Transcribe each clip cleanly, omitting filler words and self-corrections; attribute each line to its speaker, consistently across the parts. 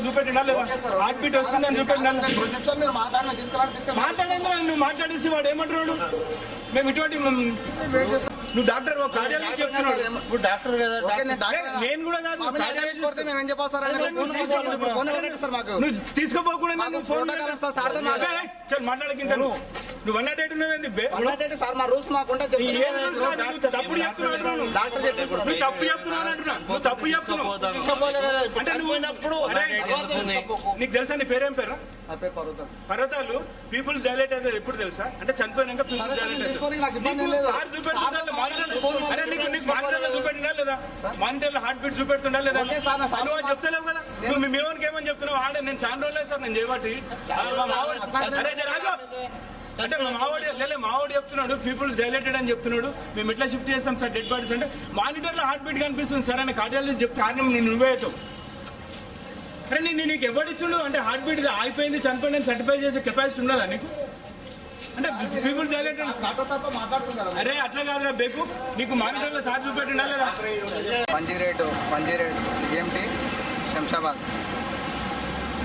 Speaker 1: చూపెట్టినా లేదా heart beat వస్తుందని చూపెట్టినా మాట్లాడేందుకు నువ్వు మాట్లాడేసి వాడు ఏమంటున్నాడు మేము ఇటువంటి నువ్వు డాక్టర్ కార్డియాలజీ చెప్తున్నాడు
Speaker 2: ఇప్పుడు డాక్టర్ కదా
Speaker 1: నేను కూడా కాదు
Speaker 2: మేము ఏం చెప్పాలి సార్
Speaker 1: నువ్వు తీసుకోపోకుండా మాట్లాడకింత నువ్వు 108 ఉన్నావు
Speaker 2: సార్ మా రూల్స్ మాకుంటే
Speaker 1: తప్పుడు చెప్తున్నావు
Speaker 2: డాక్టర్
Speaker 1: నువ్వు తప్పు చెప్తున్నావు అంటున్నా నువ్వు తప్పు చెప్తున్నావు అంటే నువ్వు నీకు తెలుసా నీ పేరేం పేరు పర్వతాలు పీపుల్స్ డైలైట్ అయితే ఎప్పుడు తెలుసా అంటే చనిపోయినాక పీపుల్స్ డైలైట్ సార్ చూపెడుతుందా అరే నీకు మానిటర్లో చూపెట్టినా లేదా మానిటర్లో హార్ట్ బీట్ చూపెడుతుండా లేదా నువ్వు అని చెప్తలేవు కదా నువ్వు మీ మీలోనికి ఏమని చెప్తున్నావు ఆడ నేను చాలా రోజులేదు సార్ నేను చేయబట్టి అరే రాజు అంటే మావాడు చెప్తున్నాడు పీపుల్స్ డైలేటెడ్ అని చెప్తున్నాడు మేము ఎట్లా షిఫ్ట్ చేస్తాం సార్ డెడ్ బాడీస్ అంటే మానిటర్లో హార్ట్ బీట్ కనిపిస్తుంది సార్ అని కార్డియాలజీ చెప్తే కారణం నేను నువ్వే అవుతావు అరే నీకు ఎవడిచ్చుండు అంటే హార్ట్ బీట్ ఆగిపోయింది చనిపోయింది సర్టిఫై చేసే కెపాసిటీ ఉన్నదా నీకు అంటే పీపుల్స్ డైలేటెడ్ అరే అట్లా కాదురా బేకు నీకు మానిటర్లో సార్ చూపెట్టినా లేదా
Speaker 2: పంజిరేటు ఏంటి శంషాబాద్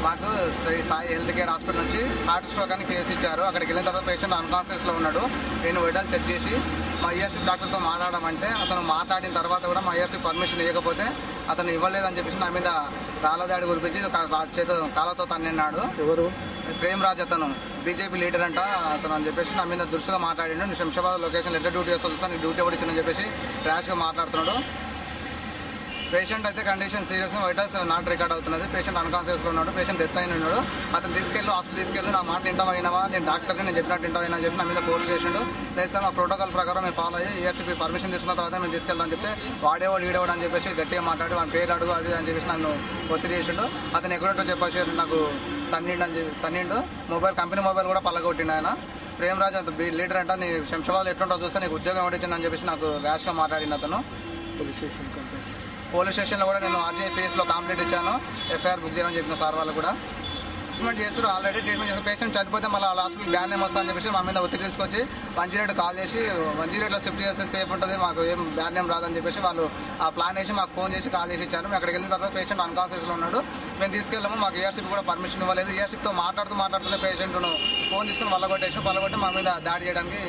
Speaker 2: మాకు Shri Sai health care hospital నుంచి హార్ట్ స్ట్రోక్ అని కేసు ఇచ్చారు. అక్కడికి వెళ్ళిన తర్వాత పేషెంట్ అన్కాన్షియస్లో ఉన్నాడు. నేను వైటల్ చెక్ చేసి మా ఈఆర్సీ డాక్టర్తో మాట్లాడమంటే అతను మాట్లాడిన తర్వాత కూడా మా ఈఆర్సీ పర్మిషన్ ఇవ్వకపోతే అతను ఇవ్వలేదని చెప్పేసి నా మీద రాళ్ళదాడి గురిపించి కాళ్ళతో తన్నిన్నాడు.
Speaker 3: ఎవరు?
Speaker 2: ప్రేమరాజ్ అతను బీజేపీ లీడర్ అంట అతను అని చెప్పేసి నా మీద దురుసుగా మాట్లాడిండు. నేను శంషాబాద్ లొకేషన్ ఎట్లా డ్యూటీ చేస్తా చూస్తాను నీకు డ్యూటీ ఎవరు ఇచ్చిందని చెప్పేసి ర్యాష్గా మాట్లాడుతున్నాడు. పేషెంట్ అయితే కండిషన్ సీరియస్గా వైటల్స్ నాట్ రికార్డ్ అవుతున్నది. పేషెంట్ అన్కాన్షియస్లో ఉన్నాడు. పేషెంట్ డెత్ అయిన ఉన్నాడు. అతను హాస్పిటల్ తీసుకెళ్ళి నా మాట ఇంటవైనవా నేను డాక్టర్ని నేను చెప్పినట్టు ఇంటవైనా చెప్పి నా మీద ఫోర్స్ చేసిండు. లేదు సార్ మా ప్రోటోకాల్ ప్రకారం మేము ఫాలో అయ్యి ఈఆర్సీపీ పర్మిషన్ తీసుకున్న తర్వాత మేము తీసుకెళ్తామని చెప్తే వాడేవాడు వీడేవాడు అని చెప్పేసి గట్టిగా మాట్లాడి వాడి పేరు అడుగు అది అని చెప్పేసి నన్ను ఒత్తిడి చేసిండు. అతను ఎక్కడో చెప్పేసి నాకు తన్నిండు. కంపెనీ మొబైల్ కూడా పల్లగొట్టిండు ఆయన. ప్రేమరాజ్ అంత లీడర్ అంట నీ శంషాబాద్లో ఎట్లుంటో చూస్తే నీకు ఉద్యోగం ఇచ్చిందని చెప్పేసి నాకు ర్యాష్గా మాట్లాడింది అతను. పోలీస్ స్టేషన్లో కూడా నేను ఆర్జీఐ పిఎస్లో కంప్లైంట్ ఇచ్చాను. ఎఫ్ఐఆర్ బుక్ చేయమని చెప్పిన సార్ వాళ్ళు కూడా ట్రీట్మెంట్ చేస్తారు. ఆల్రెడీ ట్రీట్మెంట్ చేసిన పేషెంట్ చనిపోతే మళ్ళీ హాస్పిటల్ బ్యాన్ ఏం వస్తుందని చెప్పేసి మా మీద ఒత్తిడి తీసుకొచ్చి 108 కాల్ చేసి 108లో షిఫ్ట్ చేస్తే సేఫ్ ఉంటుంది మాకు ఏం బ్యాన్ ఏం రాదని చెప్పేసి వాళ్ళు ఆ ప్లాన్ వేసి మాకు ఫోన్ చేసి కాల్ చేసి ఇచ్చారు. మేము అక్కడికి వెళ్ళిన తర్వాత పేషెంట్ అన్కాన్షియస్లో ఉన్నాడు. మేము తీసుకెళ్ళాము. మాకు ఈఆర్సీపీ కూడా పర్మిషన్ ఇవ్వలేదు. ఈఆర్సీపీతో మాట్లాడుతూ పేషెంట్ను ఫోన్ తీసుకుని వల్లగొట్టి మా మీద దాడి చేయడానికి